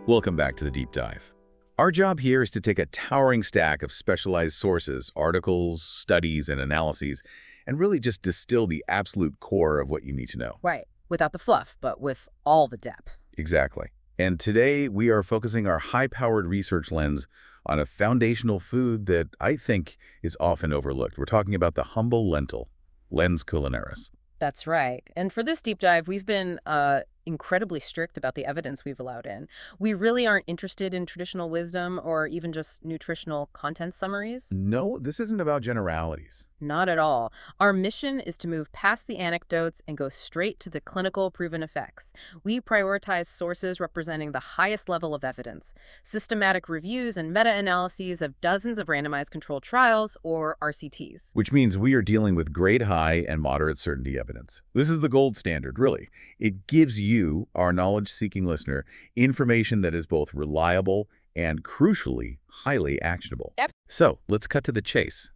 Welcome back to the Deep Dive. Our job here is to take a towering stack of specialized sources, articles, studies, and analyses, and really just distill the absolute core of what you need to know. Right. Without the fluff, but with all the depth. Exactly. And today we are focusing our high-powered research lens on a foundational food that I think is often overlooked. We're talking about the humble lentil, lens culinaris. That's right. And for this deep dive, we've been incredibly strict about the evidence we've allowed in. We really aren't interested in traditional wisdom or even just nutritional content summaries. No, this isn't about generalities. Not at all. Our mission is to move past the anecdotes and go straight to the clinical proven effects. We prioritize sources representing the highest level of evidence, systematic reviews and meta-analyses of dozens of randomized controlled trials, or RCTs. Which means we are dealing with grade high and moderate certainty evidence. This is the gold standard, really. It gives you, our knowledge-seeking listener, information that is both reliable and, crucially, highly actionable. Yep. So let's cut to the chase.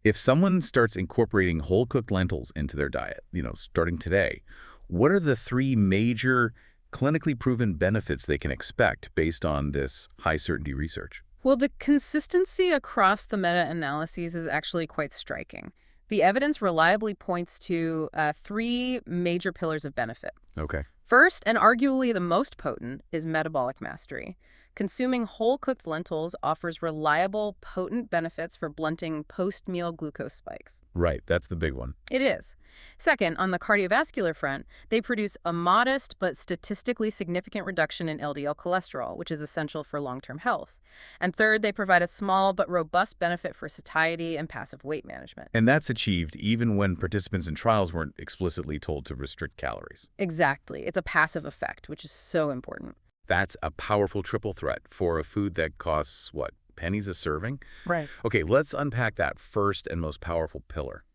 If someone starts incorporating whole-cooked lentils into their diet, starting today, what are the three major clinically proven benefits they can expect based on this high-certainty research? Well, the consistency across the meta-analyses is actually quite striking. The evidence reliably points to three major pillars of benefit. Okay. First, and arguably the most potent, is metabolic mastery. Consuming whole-cooked lentils offers reliable, potent benefits for blunting post-meal glucose spikes. Right, that's the big one. It is. Second, on the cardiovascular front, they produce a modest but statistically significant reduction in LDL cholesterol, which is essential for long-term health. And third, they provide a small but robust benefit for satiety and passive weight management. And that's achieved even when participants in trials weren't explicitly told to restrict calories. Exactly. It's a passive effect, which is so important. That's a powerful triple threat for a food that costs, what, pennies a serving? Right. Okay, let's unpack that first and most powerful pillar.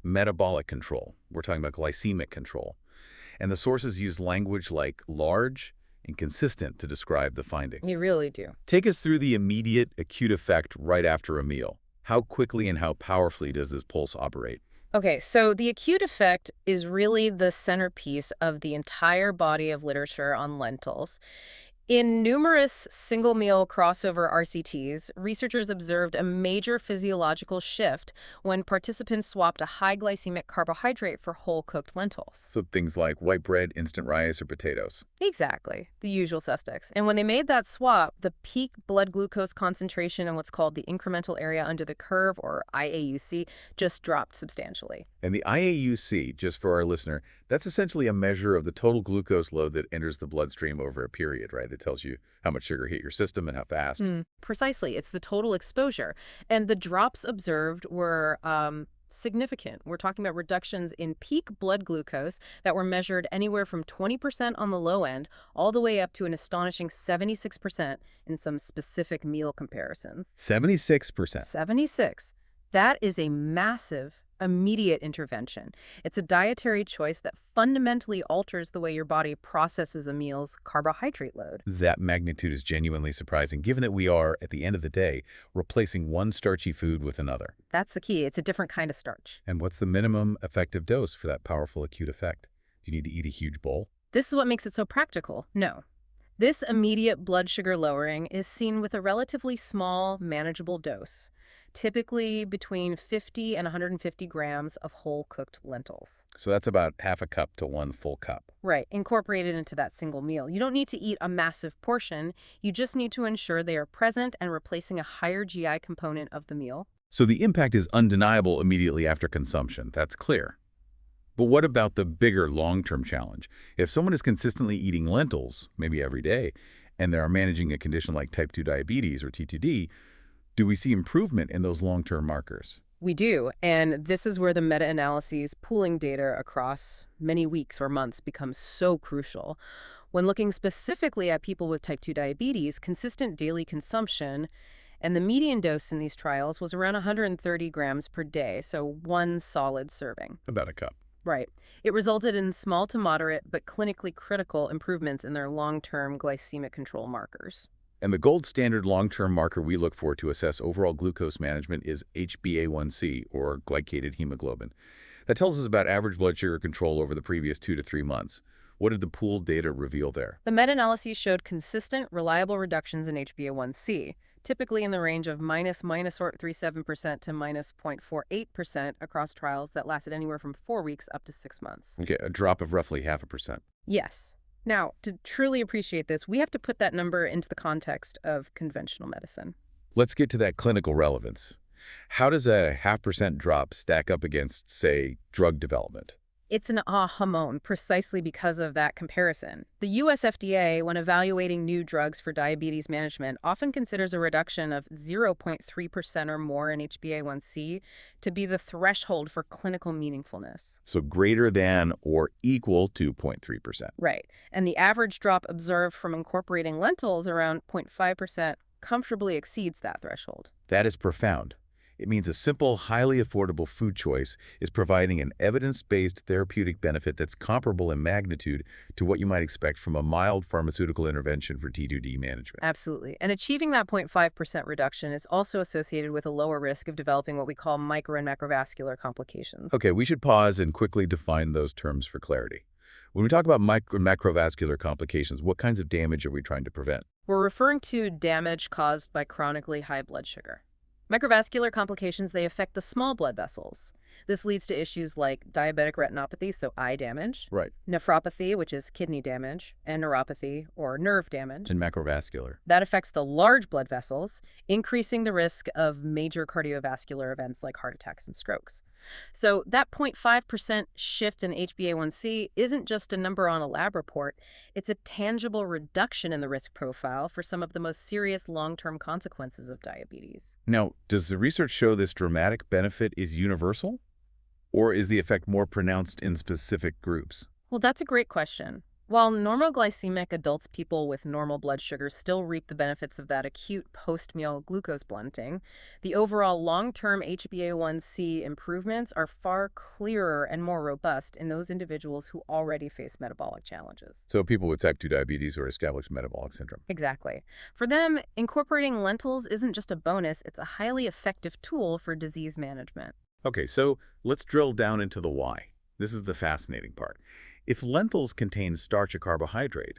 Metabolic control. We're talking about glycemic control. And the sources use language like large and consistent to describe the findings. You really do. Take us through the immediate acute effect right after a meal. How quickly and how powerfully does this pulse operate? Okay, so the acute effect is really the centerpiece of the entire body of literature on lentils. In numerous single-meal crossover RCTs, researchers observed a major physiological shift when participants swapped a high glycemic carbohydrate for whole-cooked lentils. So things like white bread, instant rice, or potatoes. Exactly, the usual suspects. And when they made that swap, the peak blood glucose concentration in what's called the incremental area under the curve, or IAUC, just dropped substantially. And the IAUC, just for our listener, that's essentially a measure of the total glucose load that enters the bloodstream over a period, right? It tells you how much sugar hit your system and how fast. Precisely. It's the total exposure. And the drops observed were significant. We're talking about reductions in peak blood glucose that were measured anywhere from 20% on the low end all the way up to an astonishing 76% in some specific meal comparisons. 76%. 76. That is a massive immediate intervention. It's a dietary choice that fundamentally alters the way your body processes a meal's carbohydrate load. That magnitude is genuinely surprising, given that we are, at the end of the day, replacing one starchy food with another. That's the key. It's a different kind of starch. And what's the minimum effective dose for that powerful acute effect? Do you need to eat a huge bowl? This is what makes it so practical. No. This immediate blood sugar lowering is seen with a relatively small, manageable dose, typically between 50 and 150 grams of whole-cooked lentils. So that's about half a cup to 1 full cup. Right, incorporated into that single meal. You don't need to eat a massive portion. You just need to ensure they are present and replacing a higher GI component of the meal. So the impact is undeniable immediately after consumption. That's clear. But what about the bigger long-term challenge? If someone is consistently eating lentils, maybe every day, and they are managing a condition like type 2 diabetes or T2D, do we see improvement in those long-term markers? We do, and this is where the meta-analyses pooling data across many weeks or months becomes so crucial. When looking specifically at people with type 2 diabetes, consistent daily consumption and the median dose in these trials was around 130 grams per day, so one solid serving. About a cup. Right. It resulted in small to moderate but clinically critical improvements in their long-term glycemic control markers. And the gold standard long-term marker we look for to assess overall glucose management is HbA1c, or glycated hemoglobin. That tells us about average blood sugar control over the previous 2 to 3 months. What did the pooled data reveal there? The meta-analyses showed consistent, reliable reductions in HbA1c, typically in the range of minus 0.37% to minus 0.48% across trials that lasted anywhere from 4 weeks up to 6 months. Okay, a drop of roughly 0.5%. Yes. Now, to truly appreciate this, we have to put that number into the context of conventional medicine. Let's get to that clinical relevance. How does a 0.5% drop stack up against, say, drug development? It's an aha moment precisely because of that comparison. The US FDA, when evaluating new drugs for diabetes management, often considers a reduction of 0.3% or more in HbA1c to be the threshold for clinical meaningfulness. So greater than or equal to 0.3%. Right. And the average drop observed from incorporating lentils, around 0.5%, comfortably exceeds that threshold. That is profound. It means a simple, highly affordable food choice is providing an evidence-based therapeutic benefit that's comparable in magnitude to what you might expect from a mild pharmaceutical intervention for T2D management. Absolutely. And achieving that 0.5% reduction is also associated with a lower risk of developing what we call micro and macrovascular complications. Okay, we should pause and quickly define those terms for clarity. When we talk about micro and macrovascular complications, what kinds of damage are we trying to prevent? We're referring to damage caused by chronically high blood sugar. Microvascular complications, they affect the small blood vessels. This leads to issues like diabetic retinopathy, so eye damage, Right. nephropathy, which is kidney damage, and neuropathy, or nerve damage. And macrovascular. That affects the large blood vessels, increasing the risk of major cardiovascular events like heart attacks and strokes. So that 0.5% shift in HbA1c isn't just a number on a lab report. It's a tangible reduction in the risk profile for some of the most serious long-term consequences of diabetes. Now, does the research show this dramatic benefit is universal? Or is the effect more pronounced in specific groups? Well, that's a great question. While normoglycemic adults, people with normal blood sugar, still reap the benefits of that acute post-meal glucose blunting, the overall long-term HbA1c improvements are far clearer and more robust in those individuals who already face metabolic challenges. So people with type 2 diabetes or established metabolic syndrome. Exactly. For them, incorporating lentils isn't just a bonus, it's a highly effective tool for disease management. Okay, so let's drill down into the why. This is the fascinating part. If lentils contain starch or carbohydrate,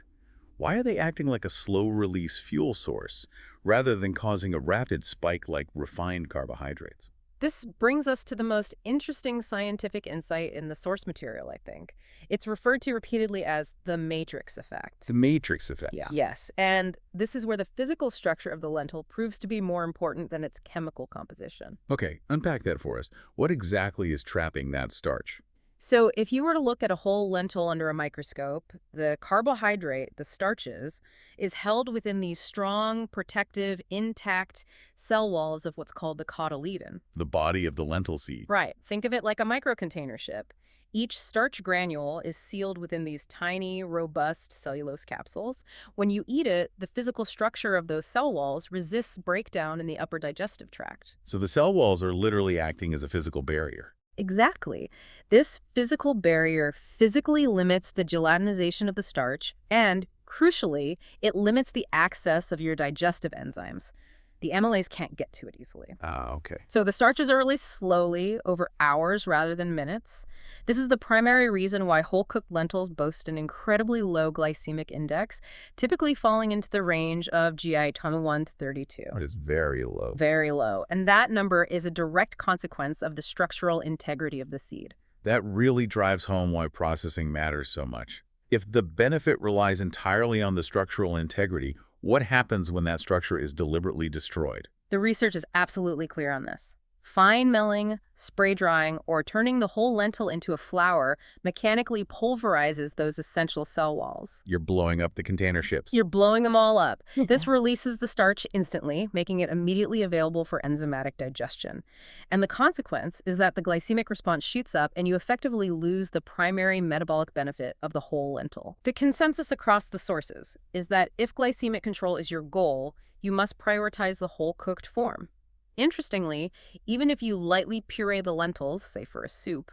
why are they acting like a slow-release fuel source rather than causing a rapid spike like refined carbohydrates? This brings us to the most interesting scientific insight in the source material, I think. It's referred to repeatedly as the matrix effect. The matrix effect. Yeah. Yes, and this is where the physical structure of the lentil proves to be more important than its chemical composition. Okay, unpack that for us. What exactly is trapping that starch? So if you were to look at a whole lentil under a microscope, the carbohydrate, the starches, is held within these strong, protective, intact cell walls of what's called the cotyledon. The body of the lentil seed. Right. Think of it like a microcontainer ship. Each starch granule is sealed within these tiny, robust cellulose capsules. When you eat it, the physical structure of those cell walls resists breakdown in the upper digestive tract. So the cell walls are literally acting as a physical barrier. Exactly. This physical barrier physically limits the gelatinization of the starch and, crucially, it limits the access of your digestive enzymes. The amylase can't get to it easily. Ah, okay. So the starches are released slowly over hours rather than minutes. This is the primary reason why whole-cooked lentils boast an incredibly low glycemic index, typically falling into the range of GI 21 to 32. It is very low. Very low. And that number is a direct consequence of the structural integrity of the seed. That really drives home why processing matters so much. If the benefit relies entirely on the structural integrity, what happens when that structure is deliberately destroyed? The research is absolutely clear on this. Fine milling, spray drying, or turning the whole lentil into a flour mechanically pulverizes those essential cell walls. You're blowing up the container ships. You're blowing them all up. This releases the starch instantly, making it immediately available for enzymatic digestion. And the consequence is that the glycemic response shoots up and you effectively lose the primary metabolic benefit of the whole lentil. The consensus across the sources is that if glycemic control is your goal, you must prioritize the whole cooked form. Interestingly, even if you lightly puree the lentils, say for a soup,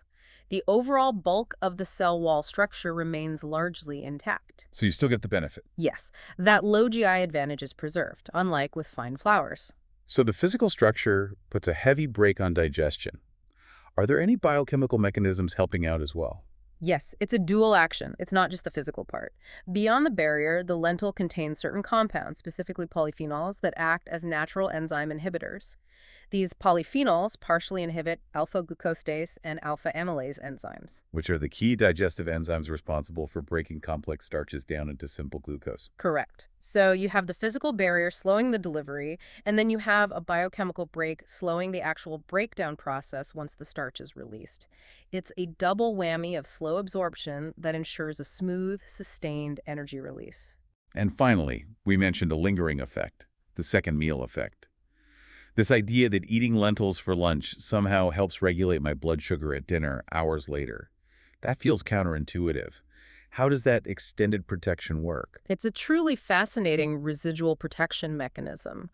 the overall bulk of the cell wall structure remains largely intact. So you still get the benefit. Yes, that low GI advantage is preserved, unlike with fine flours. So the physical structure puts a heavy brake on digestion. Are there any biochemical mechanisms helping out as well? Yes, it's a dual action. It's not just the physical part. Beyond the barrier, the lentil contains certain compounds, specifically polyphenols, that act as natural enzyme inhibitors. These polyphenols partially inhibit alpha-glucosase and alpha-amylase enzymes. Which are the key digestive enzymes responsible for breaking complex starches down into simple glucose. Correct. So you have the physical barrier slowing the delivery, and then you have a biochemical break slowing the actual breakdown process once the starch is released. It's a double whammy of slow absorption that ensures a smooth, sustained energy release. And finally, we mentioned a lingering effect, the second meal effect. This idea that eating lentils for lunch somehow helps regulate my blood sugar at dinner hours later. That feels counterintuitive. How does that extended protection work? It's a truly fascinating residual protection mechanism.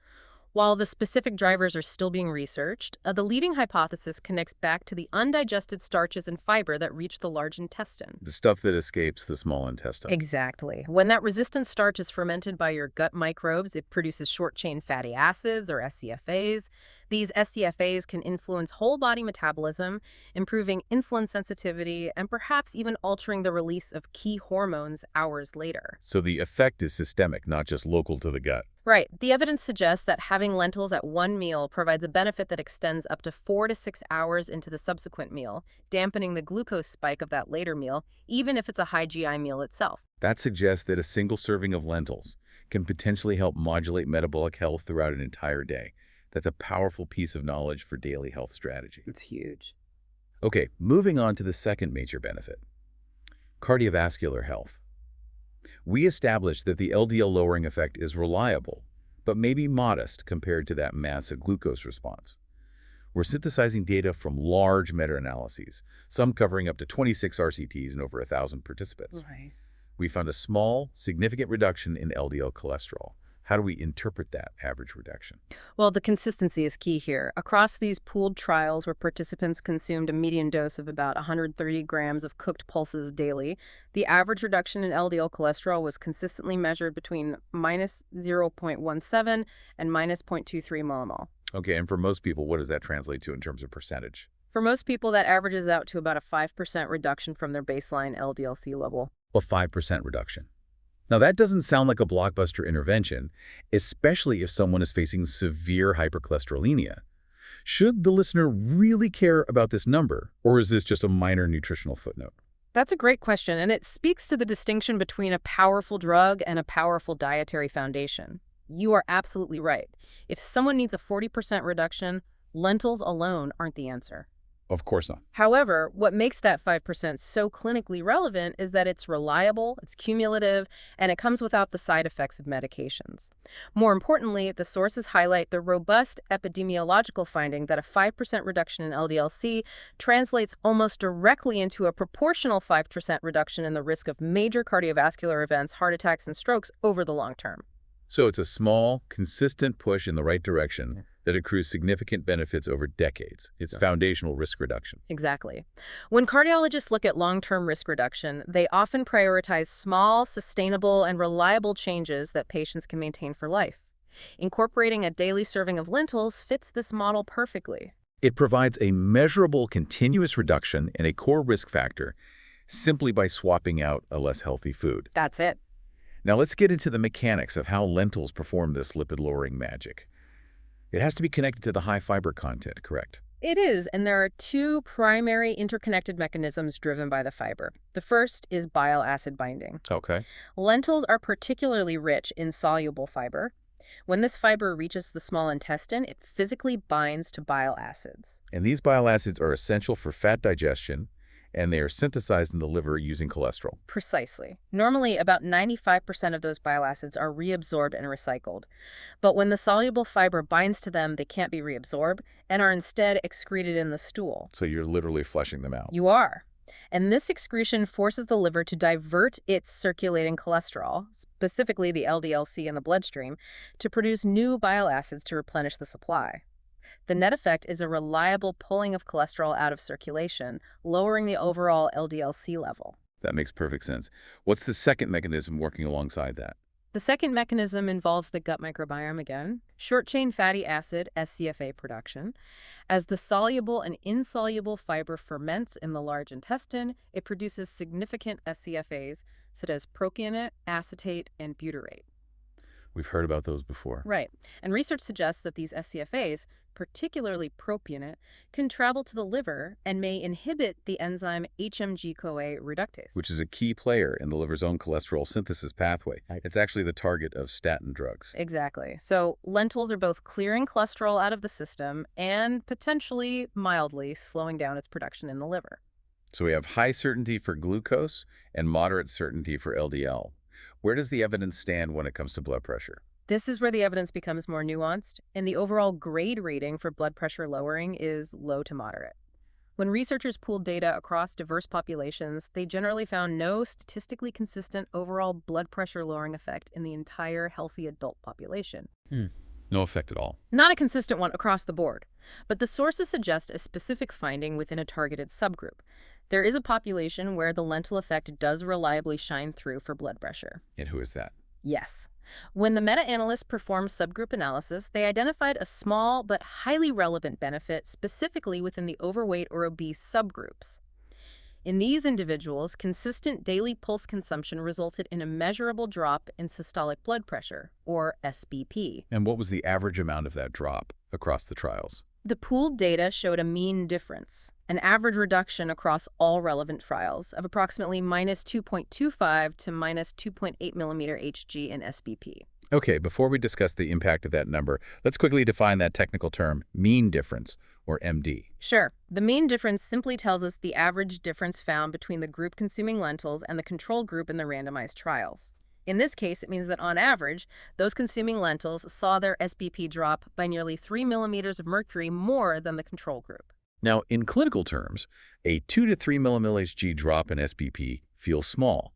While the specific drivers are still being researched, the leading hypothesis connects back to the undigested starches and fiber that reach the large intestine. The stuff that escapes the small intestine. Exactly. When that resistant starch is fermented by your gut microbes, it produces short-chain fatty acids, or SCFAs. These SCFAs can influence whole body metabolism, improving insulin sensitivity, and perhaps even altering the release of key hormones hours later. So the effect is systemic, not just local to the gut. Right. The evidence suggests that having lentils at one meal provides a benefit that extends up to 4 to 6 hours into the subsequent meal, dampening the glucose spike of that later meal, even if it's a high GI meal itself. That suggests that a single serving of lentils can potentially help modulate metabolic health throughout an entire day. That's a powerful piece of knowledge for daily health strategy. It's huge. Okay, moving on to the second major benefit, cardiovascular health. We established that the LDL lowering effect is reliable, but maybe modest compared to that massive glucose response. We're synthesizing data from large meta-analyses, some covering up to 26 RCTs and over 1,000 participants. Right. We found a small, significant reduction in LDL cholesterol. How do we interpret that average reduction? Well, the consistency is key here. Across these pooled trials where participants consumed a median dose of about 130 grams of cooked pulses daily, the average reduction in LDL cholesterol was consistently measured between minus 0.17 and minus 0.23 millimole. Okay, and for most people, what does that translate to in terms of percentage? For most people, that averages out to about a 5% reduction from their baseline LDL-C level. A 5% reduction. Now, that doesn't sound like a blockbuster intervention, especially if someone is facing severe hypercholesterolemia. Should the listener really care about this number, or is this just a minor nutritional footnote? That's a great question, and it speaks to the distinction between a powerful drug and a powerful dietary foundation. You are absolutely right. If someone needs a 40% reduction, lentils alone aren't the answer. Of course not. However, what makes that 5% so clinically relevant is that it's reliable, it's cumulative, and it comes without the side effects of medications. More importantly, the sources highlight the robust epidemiological finding that a 5% reduction in LDL-C translates almost directly into a proportional 5% reduction in the risk of major cardiovascular events, heart attacks, and strokes over the long term. So it's a small, consistent push in the right direction that accrues significant benefits over decades. It's foundational risk reduction. Exactly. When cardiologists look at long-term risk reduction, they often prioritize small, sustainable, and reliable changes that patients can maintain for life. Incorporating a daily serving of lentils fits this model perfectly. It provides a measurable, continuous reduction in a core risk factor simply by swapping out a less healthy food. That's it. Now let's get into the mechanics of how lentils perform this lipid-lowering magic. It has to be connected to the high fiber content, correct? It is, and there are two primary interconnected mechanisms driven by the fiber. The first is bile acid binding. Okay. Lentils are particularly rich in soluble fiber. When this fiber reaches the small intestine, it physically binds to bile acids. And these bile acids are essential for fat digestion, and they are synthesized in the liver using cholesterol. Precisely. Normally, about 95% of those bile acids are reabsorbed and recycled. But when the soluble fiber binds to them, they can't be reabsorbed and are instead excreted in the stool. So you're literally flushing them out. You are. And this excretion forces the liver to divert its circulating cholesterol, specifically the LDL-C in the bloodstream, to produce new bile acids to replenish the supply. The net effect is a reliable pulling of cholesterol out of circulation, lowering the overall LDL-C level. That makes perfect sense. What's the second mechanism working alongside that? The second mechanism involves the gut microbiome again, short-chain fatty acid, SCFA production. As the soluble and insoluble fiber ferments in the large intestine, it produces significant SCFAs, such as propionate, acetate, and butyrate. We've heard about those before. Right. And research suggests that these SCFAs, particularly propionate, can travel to the liver and may inhibit the enzyme HMG-CoA reductase. Which is a key player in the liver's own cholesterol synthesis pathway. It's actually the target of statin drugs. Exactly. So lentils are both clearing cholesterol out of the system and potentially mildly slowing down its production in the liver. So we have high certainty for glucose and moderate certainty for LDL. Where does the evidence stand when it comes to blood pressure? This is where the evidence becomes more nuanced, and the overall grade rating for blood pressure lowering is low to moderate. When researchers pooled data across diverse populations, they generally found no statistically consistent overall blood pressure lowering effect in the entire healthy adult population. No effect at all. Not a consistent one across the board, but the sources suggest a specific finding within a targeted subgroup. There is a population where the lentil effect does reliably shine through for blood pressure. And who is that? Yes. When the meta-analysts performed subgroup analysis, they identified a small but highly relevant benefit specifically within the overweight or obese subgroups. In these individuals, consistent daily pulse consumption resulted in a measurable drop in systolic blood pressure, or SBP. And what was the average amount of that drop across the trials? The pooled data showed a mean difference, an average reduction across all relevant trials of approximately minus 2.25 to minus 2.8 millimeter Hg in SBP. Okay, before we discuss the impact of that number, let's quickly define that technical term, mean difference, or MD. Sure. The mean difference simply tells us the average difference found between the group consuming lentils and the control group in the randomized trials. In this case, it means that on average, those consuming lentils saw their SBP drop by nearly 3 millimeters of mercury more than the control group. Now, in clinical terms, a 2 to 3 millimole Hg drop in SBP feels small.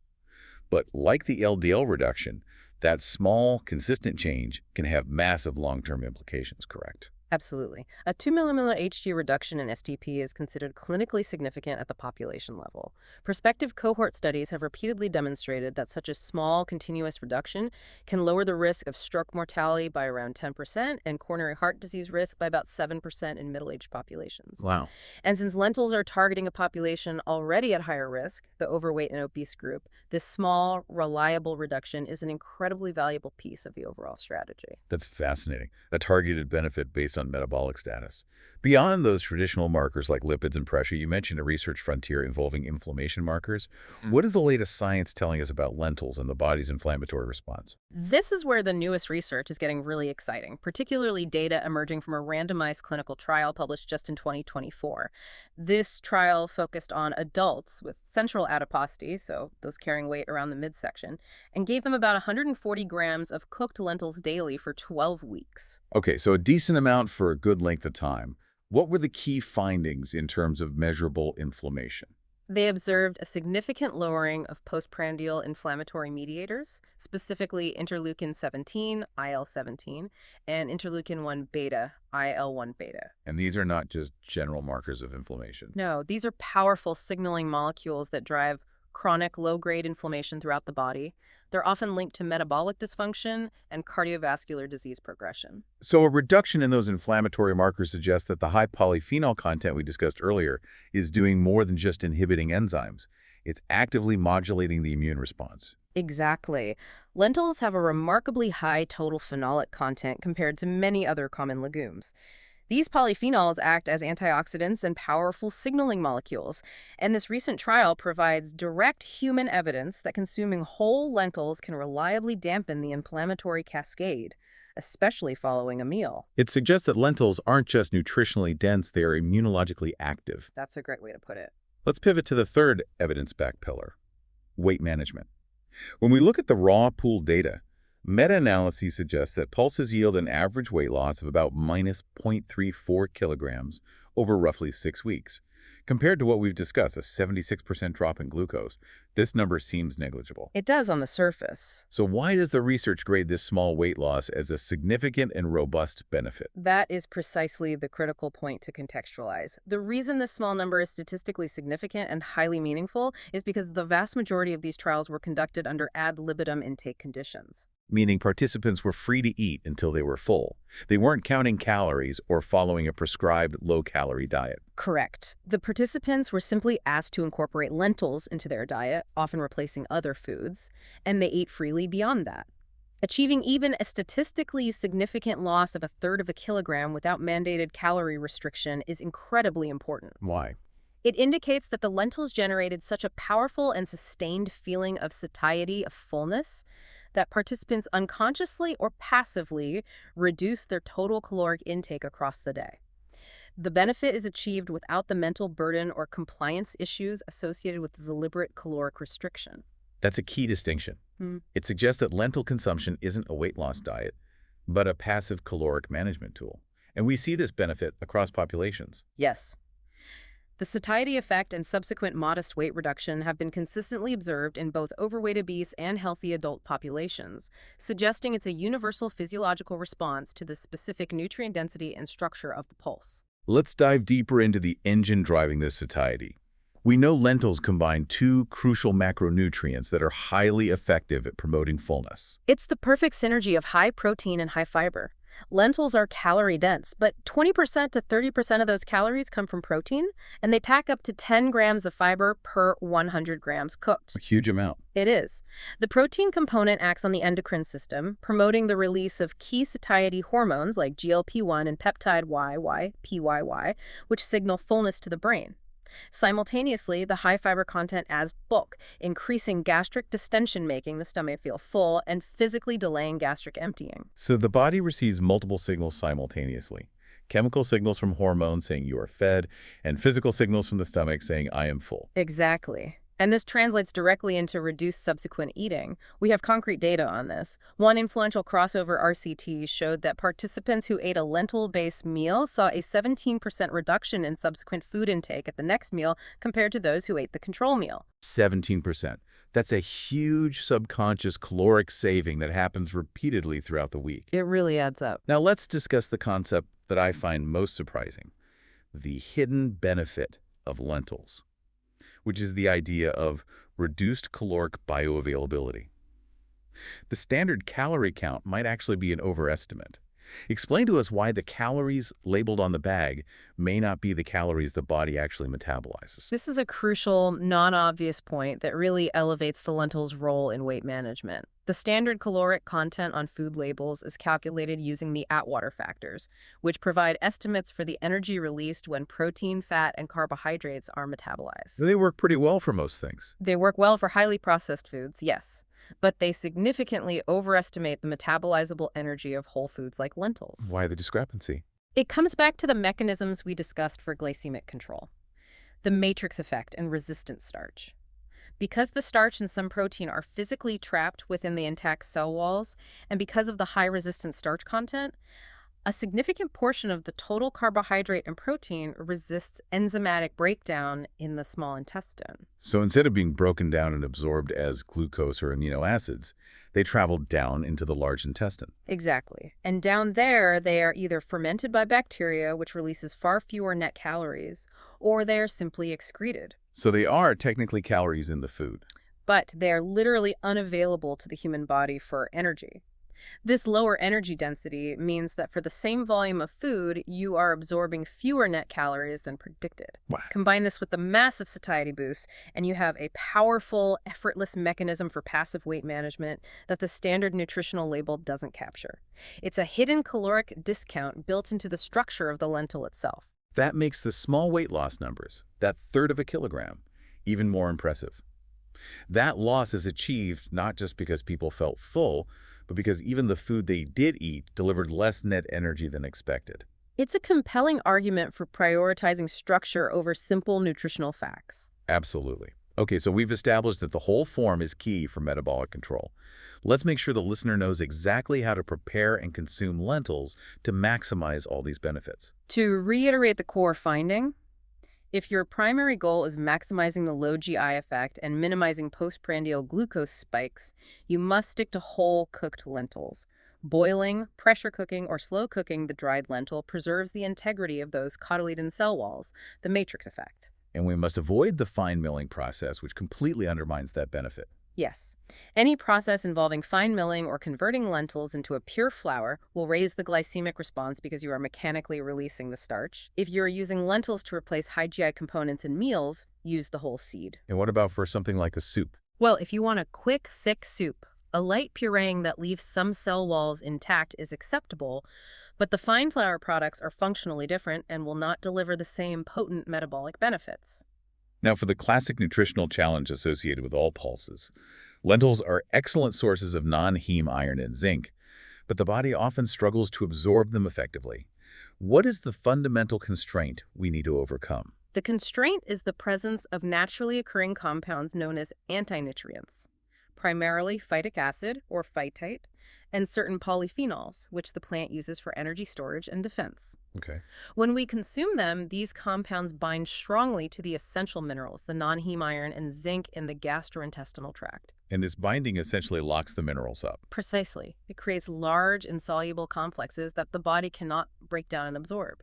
But like the LDL reduction, that small, consistent change can have massive long-term implications, correct? Absolutely. A 2 millimole Hg reduction in STP is considered clinically significant at the population level. Prospective cohort studies have repeatedly demonstrated that such a small, continuous reduction can lower the risk of stroke mortality by around 10% and coronary heart disease risk by about 7% in middle-aged populations. Wow. And since lentils are targeting a population already at higher risk, the overweight and obese group, this small, reliable reduction is an incredibly valuable piece of the overall strategy. That's fascinating. A targeted benefit based on metabolic status. Beyond those traditional markers like lipids and pressure, you mentioned a research frontier involving inflammation markers. What is the latest science telling us about lentils and the body's inflammatory response? This is where the newest research is getting really exciting, particularly data emerging from a randomized clinical trial published just in 2024. This trial focused on adults with central adiposity, so those carrying weight around the midsection, and gave them about 140 grams of cooked lentils daily for 12 weeks. Okay, so a decent amount for a good length of time. What were the key findings in terms of measurable inflammation? They observed a significant lowering of postprandial inflammatory mediators, specifically interleukin-17, IL-17, and interleukin-1 beta, IL-1 beta. And these are not just general markers of inflammation. No, these are powerful signaling molecules that drive chronic low-grade inflammation throughout the body. They're often linked to metabolic dysfunction and cardiovascular disease progression. So a reduction in those inflammatory markers suggests that the high polyphenol content we discussed earlier is doing more than just inhibiting enzymes. It's actively modulating the immune response. Exactly. Lentils have a remarkably high total phenolic content compared to many other common legumes. These polyphenols act as antioxidants and powerful signaling molecules, and this recent trial provides direct human evidence that consuming whole lentils can reliably dampen the inflammatory cascade, especially following a meal. It suggests that lentils aren't just nutritionally dense, they are immunologically active. That's a great way to put it. Let's pivot to the third evidence-backed pillar, weight management. When we look at the raw pooled data, meta-analyses suggest that pulses yield an average weight loss of about minus 0.34 kilograms over roughly 6 weeks, Compared to what we've discussed, a 76% drop in glucose, this number seems negligible. It does on the surface. So why does the research grade this small weight loss as a significant and robust benefit? That is precisely the critical point to contextualize. The reason this small number is statistically significant and highly meaningful is because the vast majority of these trials were conducted under ad libitum intake conditions. Meaning participants were free to eat until they were full. They weren't counting calories or following a prescribed low-calorie diet. Correct. The participants were simply asked to incorporate lentils into their diet, often replacing other foods, and they ate freely beyond that. Achieving even a statistically significant loss of a third of a kilogram without mandated calorie restriction is incredibly important. Why? It indicates that the lentils generated such a powerful and sustained feeling of satiety, of fullness, that participants unconsciously or passively reduced their total caloric intake across the day. The benefit is achieved without the mental burden or compliance issues associated with deliberate caloric restriction. That's a key distinction. It suggests that lentil consumption isn't a weight loss diet, but a passive caloric management tool. And we see this benefit across populations. Yes. The satiety effect and subsequent modest weight reduction have been consistently observed in both overweight obese and healthy adult populations, suggesting it's a universal physiological response to the specific nutrient density and structure of the pulse. Let's dive deeper into the engine driving this satiety. We know lentils combine two crucial macronutrients that are highly effective at promoting fullness. It's the perfect synergy of high protein and high fiber. Lentils are calorie dense, but 20% to 30% of those calories come from protein, and they pack up to 10 grams of fiber per 100 grams cooked. A huge amount. It is. The protein component acts on the endocrine system, promoting the release of key satiety hormones like GLP-1 and peptide PYY, which signal fullness to the brain. Simultaneously, the high fiber content adds bulk, increasing gastric distension, making the stomach feel full and physically delaying gastric emptying. So the body receives multiple signals simultaneously. Chemical signals from hormones saying you are fed, and physical signals from the stomach saying I am full. Exactly. And this translates directly into reduced subsequent eating. We have concrete data on this. One influential crossover RCT showed that participants who ate a lentil-based meal saw a 17% reduction in subsequent food intake at the next meal compared to those who ate the control meal. 17%. That's a huge subconscious caloric saving that happens repeatedly throughout the week. It really adds up. Now let's discuss the concept that I find most surprising, the hidden benefit of lentils, which is the idea of reduced caloric bioavailability. The standard calorie count might actually be an overestimate. Explain to us why the calories labeled on the bag may not be the calories the body actually metabolizes. This is a crucial, non-obvious point that really elevates the lentils' role in weight management. The standard caloric content on food labels is calculated using the Atwater factors, which provide estimates for the energy released when protein, fat, and carbohydrates are metabolized. They work pretty well for most things. They work well for highly processed foods, yes, but they significantly overestimate the metabolizable energy of whole foods like lentils. Why the discrepancy? It comes back to the mechanisms we discussed for glycemic control, the matrix effect and resistant starch. Because the starch and some protein are physically trapped within the intact cell walls, and because of the high resistant starch content, a significant portion of the total carbohydrate and protein resists enzymatic breakdown in the small intestine. So instead of being broken down and absorbed as glucose or amino acids, they travel down into the large intestine. Exactly. And down there, they are either fermented by bacteria, which releases far fewer net calories, or they are simply excreted. So they are technically calories in the food. But they are literally unavailable to the human body for energy. This lower energy density means that for the same volume of food, you are absorbing fewer net calories than predicted. Wow. Combine this with the massive satiety boost, and you have a powerful, effortless mechanism for passive weight management that the standard nutritional label doesn't capture. It's a hidden caloric discount built into the structure of the lentil itself. That makes the small weight loss numbers, that third of a kilogram, even more impressive. That loss is achieved not just because people felt full, but because even the food they did eat delivered less net energy than expected. It's a compelling argument for prioritizing structure over simple nutritional facts. Absolutely. Okay, so we've established that the whole form is key for metabolic control. Let's make sure the listener knows exactly how to prepare and consume lentils to maximize all these benefits. To reiterate the core finding, If your primary goal is maximizing the low GI effect and minimizing postprandial glucose spikes, you must stick to whole cooked lentils. Boiling, pressure cooking, or slow cooking the dried lentil preserves the integrity of those cotyledon cell walls, the matrix effect. And we must avoid the fine milling process, which completely undermines that benefit. Yes. Any process involving fine milling or converting lentils into a pure flour will raise the glycemic response because you are mechanically releasing the starch. If you're using lentils to replace high GI components in meals, use the whole seed. And what about for something like a soup? Well, if you want a quick, thick soup, a light pureeing that leaves some cell walls intact is acceptable, but the fine flour products are functionally different and will not deliver the same potent metabolic benefits. Now, for the classic nutritional challenge associated with all pulses, lentils are excellent sources of non-heme iron and zinc, but the body often struggles to absorb them effectively. What is the fundamental constraint we need to overcome? The constraint is the presence of naturally occurring compounds known as antinutrients, primarily phytic acid, or phytate, and certain polyphenols, which the plant uses for energy storage and defense. Okay. When we consume them, these compounds bind strongly to the essential minerals, the non-heme iron and zinc in the gastrointestinal tract. And this binding essentially locks the minerals up. Precisely. It creates large, insoluble complexes that the body cannot break down and absorb.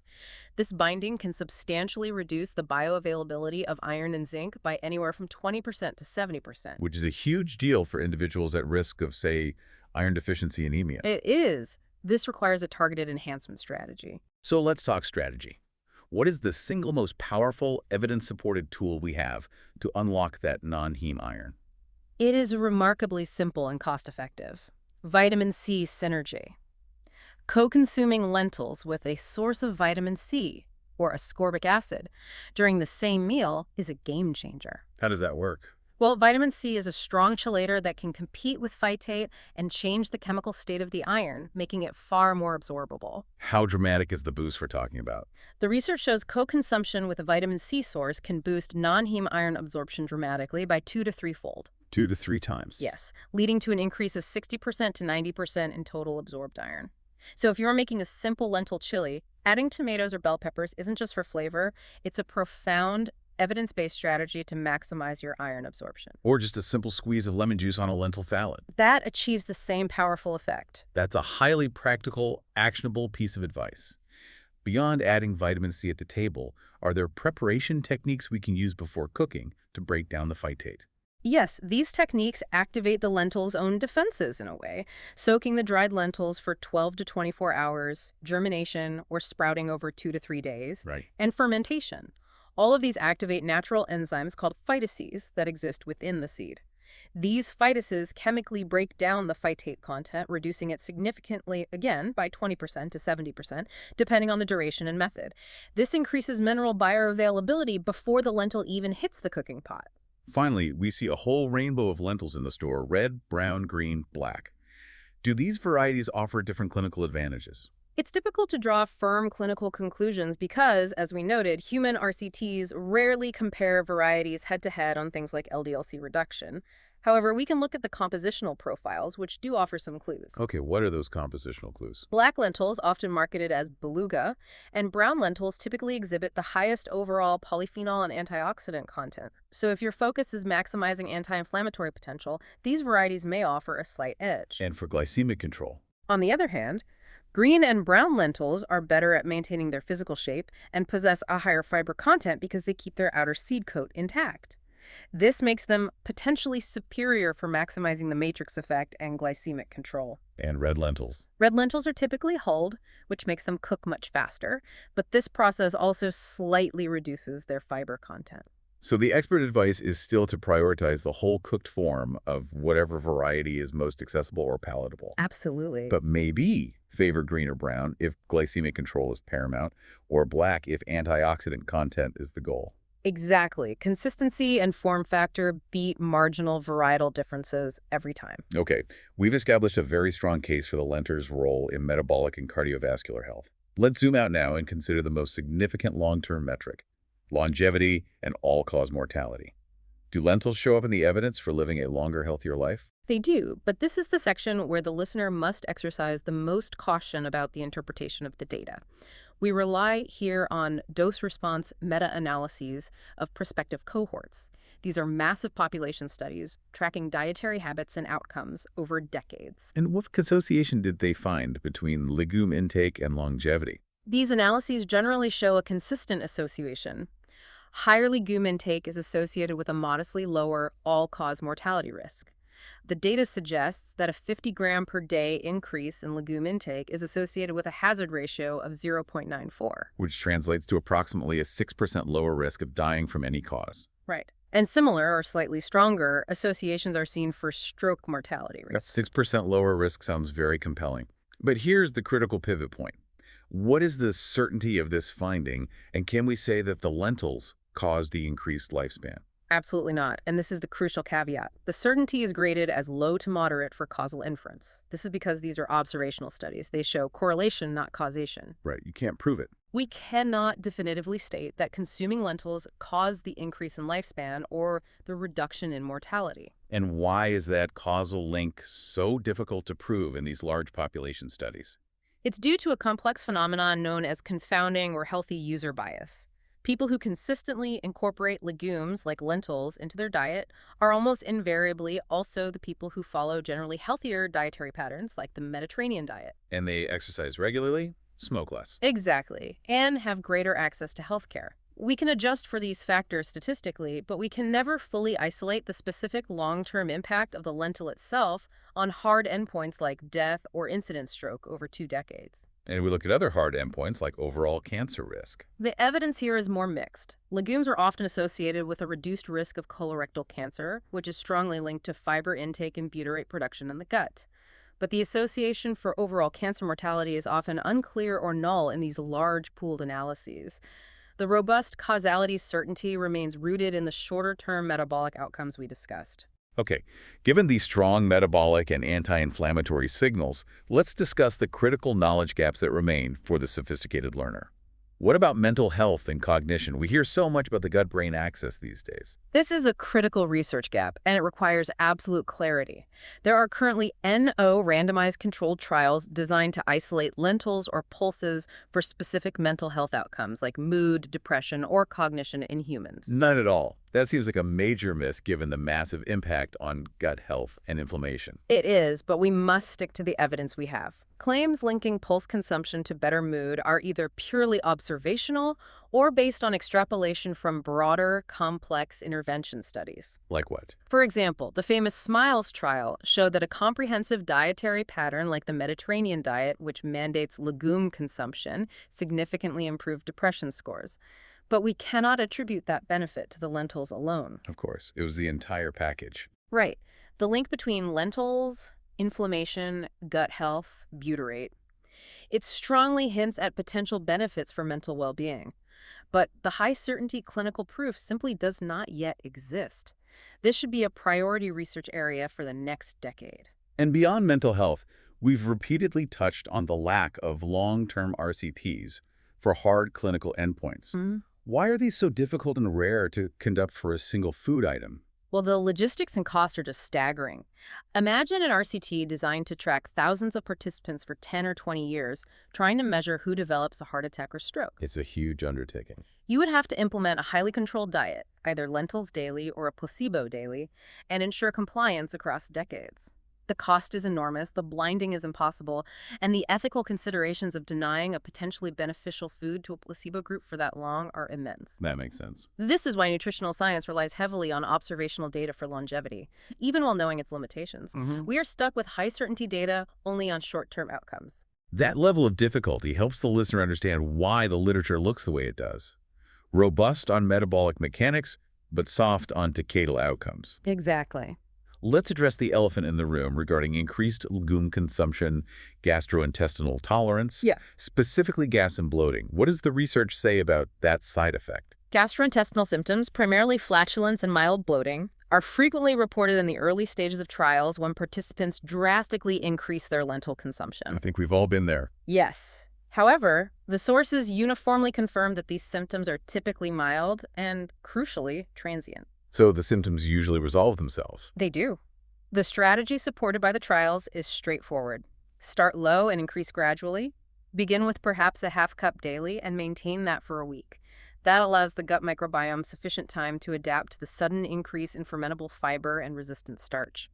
This binding can substantially reduce the bioavailability of iron and zinc by anywhere from 20% to 70%. Which is a huge deal for individuals at risk of, say, iron deficiency anemia. It is. This requires a targeted enhancement strategy. So let's talk strategy. What is the single most powerful, evidence-supported tool we have to unlock that non-heme iron? It is remarkably simple and cost-effective. Vitamin C synergy. Co-consuming lentils with a source of vitamin C, or ascorbic acid, during the same meal is a game changer. How does that work? Well, vitamin C is a strong chelator that can compete with phytate and change the chemical state of the iron, making it far more absorbable. How dramatic is the boost we're talking about? The research shows co-consumption with a vitamin C source can boost non-heme iron absorption dramatically by 2 to 3-fold. 2 to 3 times. Yes, leading to an increase of 60% to 90% in total absorbed iron. So if you're making a simple lentil chili, adding tomatoes or bell peppers isn't just for flavor, it's a profound, evidence-based strategy to maximize your iron absorption. Or just a simple squeeze of lemon juice on a lentil salad. That achieves the same powerful effect. That's a highly practical, actionable piece of advice. Beyond adding vitamin C at the table, are there preparation techniques we can use before cooking to break down the phytate? Yes, these techniques activate the lentil's own defenses in a way, soaking the dried lentils for 12 to 24 hours, germination or sprouting over 2 to 3 days, Right. and fermentation. All of these activate natural enzymes called phytases that exist within the seed. These phytases chemically break down the phytate content, reducing it significantly, again, by 20% to 70%, depending on the duration and method. This increases mineral bioavailability before the lentil even hits the cooking pot. Finally, we see a whole rainbow of lentils in the store: red, brown, green, black. Do these varieties offer different clinical advantages? It's difficult to draw firm clinical conclusions because, as we noted, human RCTs rarely compare varieties head-to-head on things like LDL-C reduction. However, we can look at the compositional profiles, which do offer some clues. Okay, what are those compositional clues? Black lentils, often marketed as beluga, and brown lentils typically exhibit the highest overall polyphenol and antioxidant content. So if your focus is maximizing anti-inflammatory potential, these varieties may offer a slight edge. And for glycemic control? On the other hand, green and brown lentils are better at maintaining their physical shape and possess a higher fiber content because they keep their outer seed coat intact. This makes them potentially superior for maximizing the matrix effect and glycemic control. And red lentils? Red lentils are typically hulled, which makes them cook much faster, but this process also slightly reduces their fiber content. So the expert advice is still to prioritize the whole cooked form of whatever variety is most accessible or palatable. Absolutely. But maybe favor green or brown if glycemic control is paramount, or black if antioxidant content is the goal. Exactly. Consistency and form factor beat marginal varietal differences every time. Okay, we've established a very strong case for the lentils' role in metabolic and cardiovascular health. Let's zoom out now and consider the most significant long-term metric: longevity and all-cause mortality. Do lentils show up in the evidence for living a longer, healthier life? They do, but this is the section where the listener must exercise the most caution about the interpretation of the data. We rely here on dose-response meta-analyses of prospective cohorts. These are massive population studies tracking dietary habits and outcomes over decades. And what association did they find between legume intake and longevity? These analyses generally show a consistent association. Higher legume intake is associated with a modestly lower all-cause mortality risk. The data suggests that a 50-gram per day increase in legume intake is associated with a hazard ratio of 0.94. Which translates to approximately a 6% lower risk of dying from any cause. Right. And similar or slightly stronger associations are seen for stroke mortality risks. 6% lower risk sounds very compelling. But here's the critical pivot point. What is the certainty of this finding, and can we say that the lentils caused the increased lifespan? Absolutely not. And this is the crucial caveat. The certainty is graded as low to moderate for causal inference. This is because these are observational studies. They show correlation, not causation. Right, you can't prove it. We cannot definitively state that consuming lentils caused the increase in lifespan or the reduction in mortality. And why is that causal link so difficult to prove in these large population studies? It's due to a complex phenomenon known as confounding or healthy user bias. People who consistently incorporate legumes like lentils into their diet are almost invariably also the people who follow generally healthier dietary patterns like the Mediterranean diet. And they exercise regularly, smoke less. Exactly, and have greater access to healthcare. We can adjust for these factors statistically, but we can never fully isolate the specific long-term impact of the lentil itself on hard endpoints like death or incident stroke over 2 decades. And we look at other hard endpoints like overall cancer risk. The evidence here is more mixed. Legumes are often associated with a reduced risk of colorectal cancer, which is strongly linked to fiber intake and butyrate production in the gut. But the association for overall cancer mortality is often unclear or null in these large pooled analyses. The robust causality certainty remains rooted in the shorter-term metabolic outcomes we discussed. Okay, given these strong metabolic and anti-inflammatory signals, let's discuss the critical knowledge gaps that remain for the sophisticated learner. What about mental health and cognition? We hear so much about the gut-brain axis these days. This is a critical research gap, and it requires absolute clarity. There are currently NO randomized controlled trials designed to isolate lentils or pulses for specific mental health outcomes like mood, depression, or cognition in humans. None at all. That seems like a major miss given the massive impact on gut health and inflammation. It is, but we must stick to the evidence we have. Claims linking pulse consumption to better mood are either purely observational or based on extrapolation from broader, complex intervention studies. Like what? For example, the famous SMILES trial showed that a comprehensive dietary pattern like the Mediterranean diet, which mandates legume consumption, significantly improved depression scores. But we cannot attribute that benefit to the lentils alone. Of course, it was the entire package. Right. The link between lentils, inflammation, gut health, butyrate. It strongly hints at potential benefits for mental well-being. But the high-certainty clinical proof simply does not yet exist. This should be a priority research area for the next decade. And beyond mental health, we've repeatedly touched on the lack of long-term RCPs for hard clinical endpoints. Why are these so difficult and rare to conduct for a single food item? Well, the logistics and costs are just staggering. Imagine an RCT designed to track thousands of participants for 10 or 20 years, trying to measure who develops a heart attack or stroke. It's a huge undertaking. You would have to implement a highly controlled diet, either lentils daily or a placebo daily, and ensure compliance across decades. The cost is enormous, the blinding is impossible, and the ethical considerations of denying a potentially beneficial food to a placebo group for that long are immense. That makes sense. This is why nutritional science relies heavily on observational data for longevity, even while knowing its limitations. We are stuck with high-certainty data only on short-term outcomes. That level of difficulty helps the listener understand why the literature looks the way it does. Robust on metabolic mechanics, but soft on decadal outcomes. Exactly. Let's address the elephant in the room regarding increased legume consumption, gastrointestinal tolerance, specifically gas and bloating. What does the research say about that side effect? Gastrointestinal symptoms, primarily flatulence and mild bloating, are frequently reported in the early stages of trials when participants drastically increase their lentil consumption. I think we've all been there. Yes. However, the sources uniformly confirm that these symptoms are typically mild and, crucially, transient. So the symptoms usually resolve themselves. They do. The strategy supported by the trials is straightforward. Start low and increase gradually. Begin with perhaps a half cup daily and maintain that for a week. That allows the gut microbiome sufficient time to adapt to the sudden increase in fermentable fiber and resistant starch.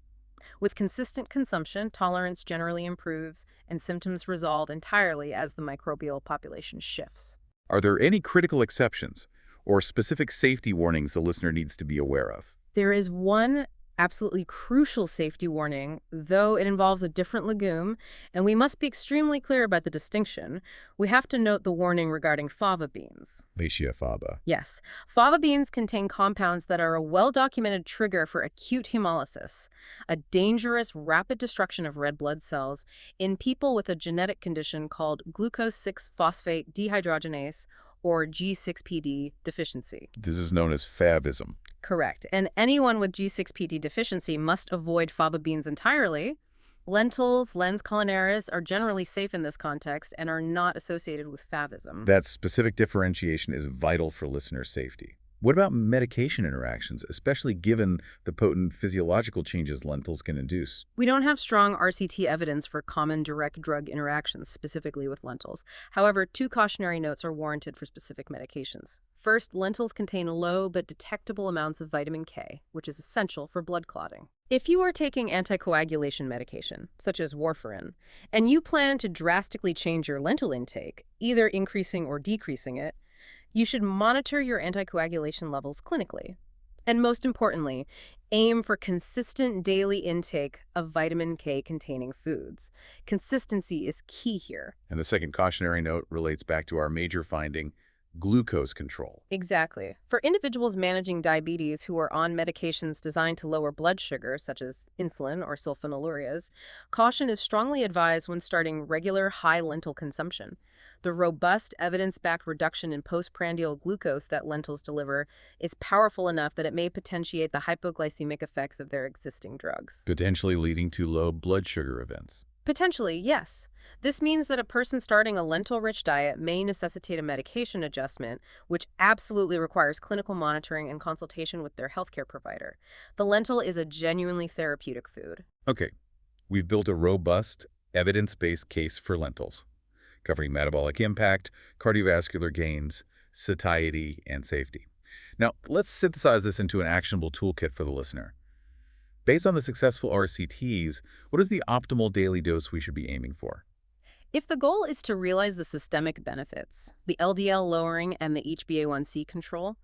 With consistent consumption, tolerance generally improves and symptoms resolve entirely as the microbial population shifts. Are there any critical exceptions or specific safety warnings the listener needs to be aware of? There is one absolutely crucial safety warning, though it involves a different legume, and we must be extremely clear about the distinction. We have to note the warning regarding fava beans. Lecia faba. Yes, fava beans contain compounds that are a well-documented trigger for acute hemolysis, a dangerous, rapid destruction of red blood cells in people with a genetic condition called glucose 6-phosphate dehydrogenase, or G6PD deficiency. This is known as favism. Correct. And anyone with G6PD deficiency must avoid fava beans entirely. Lentils, lens culinaris, are generally safe in this context and are not associated with favism. That specific differentiation is vital for listener safety. What about medication interactions, especially given the potent physiological changes lentils can induce? We don't have strong RCT evidence for common direct drug interactions, specifically with lentils. However, two cautionary notes are warranted for specific medications. First, lentils contain low but detectable amounts of vitamin K, which is essential for blood clotting. If you are taking anticoagulation medication, such as warfarin, and you plan to drastically change your lentil intake, either increasing or decreasing it, you should monitor your anticoagulation levels clinically. And most importantly, aim for consistent daily intake of vitamin K-containing foods. Consistency is key here. And the second cautionary note relates back to our major finding, glucose control. Exactly. For individuals managing diabetes who are on medications designed to lower blood sugar, such as insulin or sulfonylureas, caution is strongly advised when starting regular high lentil consumption. The robust, evidence-backed reduction in postprandial glucose that lentils deliver is powerful enough that it may potentiate the hypoglycemic effects of their existing drugs. Potentially leading to low blood sugar events. Potentially, yes. This means that a person starting a lentil-rich diet may necessitate a medication adjustment, which absolutely requires clinical monitoring and consultation with their healthcare provider. The lentil is a genuinely therapeutic food. Okay, we've built a robust, evidence-based case for lentils, covering metabolic impact, cardiovascular gains, satiety, and safety. Now, let's synthesize this into an actionable toolkit for the listener. Based on the successful RCTs, what is the optimal daily dose we should be aiming for? If the goal is to realize the systemic benefits, the LDL lowering and the HbA1c control,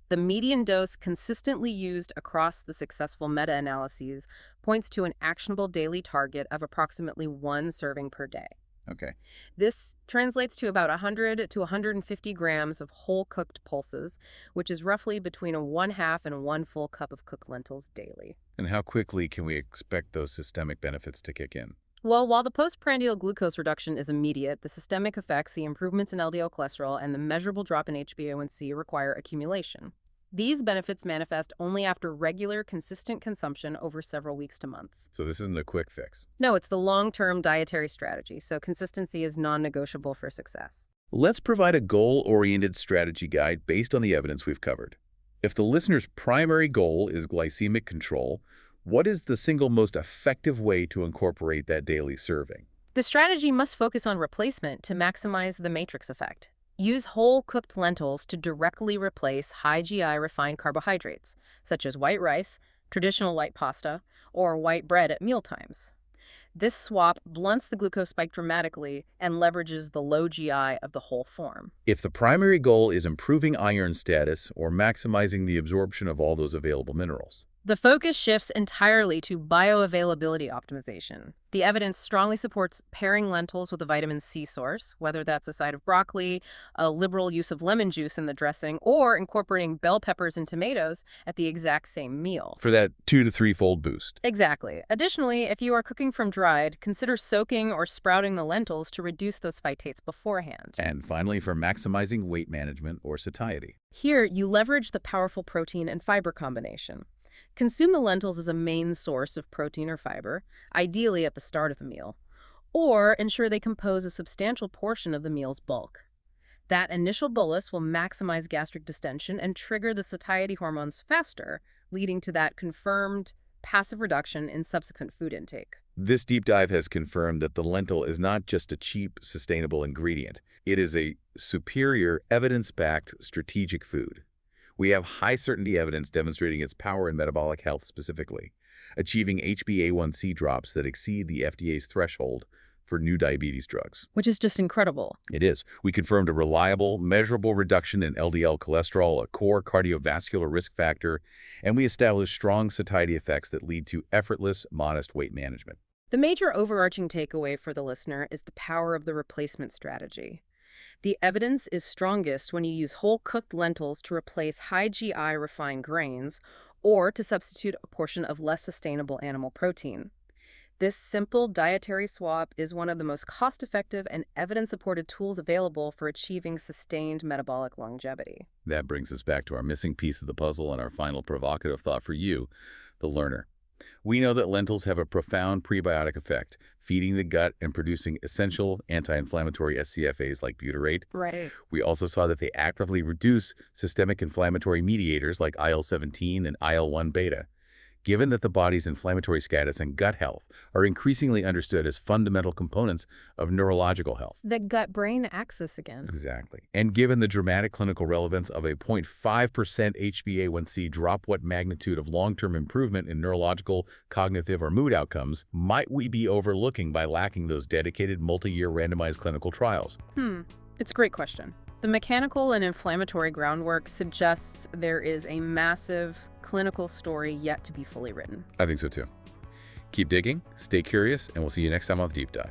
the median dose consistently used across the successful meta-analyses points to an actionable daily target of approximately 1 serving per day. Okay. This translates to about 100 to 150 grams of whole cooked pulses, which is roughly between a 1/2 and 1 full cup of cooked lentils daily. And how quickly can we expect those systemic benefits to kick in? Well, while the postprandial glucose reduction is immediate, the systemic effects, the improvements in LDL cholesterol, and the measurable drop in HbA1c require accumulation. These benefits manifest only after regular, consistent consumption over several weeks to months. So this isn't a quick fix. No, it's the long-term dietary strategy, so consistency is non-negotiable for success. Let's provide a goal-oriented strategy guide based on the evidence we've covered. If the listener's primary goal is glycemic control, what is the single most effective way to incorporate that daily serving? The strategy must focus on replacement to maximize the matrix effect. Use whole cooked lentils to directly replace high GI refined carbohydrates, such as white rice, traditional white pasta, or white bread at mealtimes. This swap blunts the glucose spike dramatically and leverages the low GI of the whole form. If the primary goal is improving iron status or maximizing the absorption of all those available minerals, the focus shifts entirely to bioavailability optimization. The evidence strongly supports pairing lentils with a vitamin C source, whether that's a side of broccoli, a liberal use of lemon juice in the dressing, or incorporating bell peppers and tomatoes at the exact same meal. for that 2 to 3-fold boost. Exactly. Additionally, if you are cooking from dried, consider soaking or sprouting the lentils to reduce those phytates beforehand. And finally, for maximizing weight management or satiety. Here, you leverage the powerful protein and fiber combination. Consume the lentils as a main source of protein or fiber, ideally at the start of the meal, or ensure they compose a substantial portion of the meal's bulk. That initial bolus will maximize gastric distension and trigger the satiety hormones faster, leading to that confirmed passive reduction in subsequent food intake. This deep dive has confirmed that the lentil is not just a cheap, sustainable ingredient. It is a superior, evidence-backed strategic food. We have high-certainty evidence demonstrating its power in metabolic health specifically, achieving HbA1c drops that exceed the FDA's threshold for new diabetes drugs. Which is just incredible. It is. We confirmed a reliable, measurable reduction in LDL cholesterol, a core cardiovascular risk factor, and we established strong satiety effects that lead to effortless, modest weight management. The major overarching takeaway for the listener is the power of the replacement strategy. The evidence is strongest when you use whole-cooked lentils to replace high GI refined grains or to substitute a portion of less sustainable animal protein. This simple dietary swap is one of the most cost-effective and evidence-supported tools available for achieving sustained metabolic longevity. That brings us back to our missing piece of the puzzle and our final provocative thought for you, the learner. We know that lentils have a profound prebiotic effect, feeding the gut and producing essential anti-inflammatory SCFAs like butyrate. Right. We also saw that they actively reduce systemic inflammatory mediators like IL-17 and IL-1 beta. Given that the body's inflammatory status and gut health are increasingly understood as fundamental components of neurological health. The gut-brain axis again. Exactly. And given the dramatic clinical relevance of a 0.5% HbA1c drop, what magnitude of long-term improvement in neurological, cognitive, or mood outcomes might we be overlooking by lacking those dedicated multi-year randomized clinical trials? It's a great question. The mechanical and inflammatory groundwork suggests there is a massive clinical story yet to be fully written. I think so too. Keep digging, stay curious, and we'll see you next time on The Deep Dive.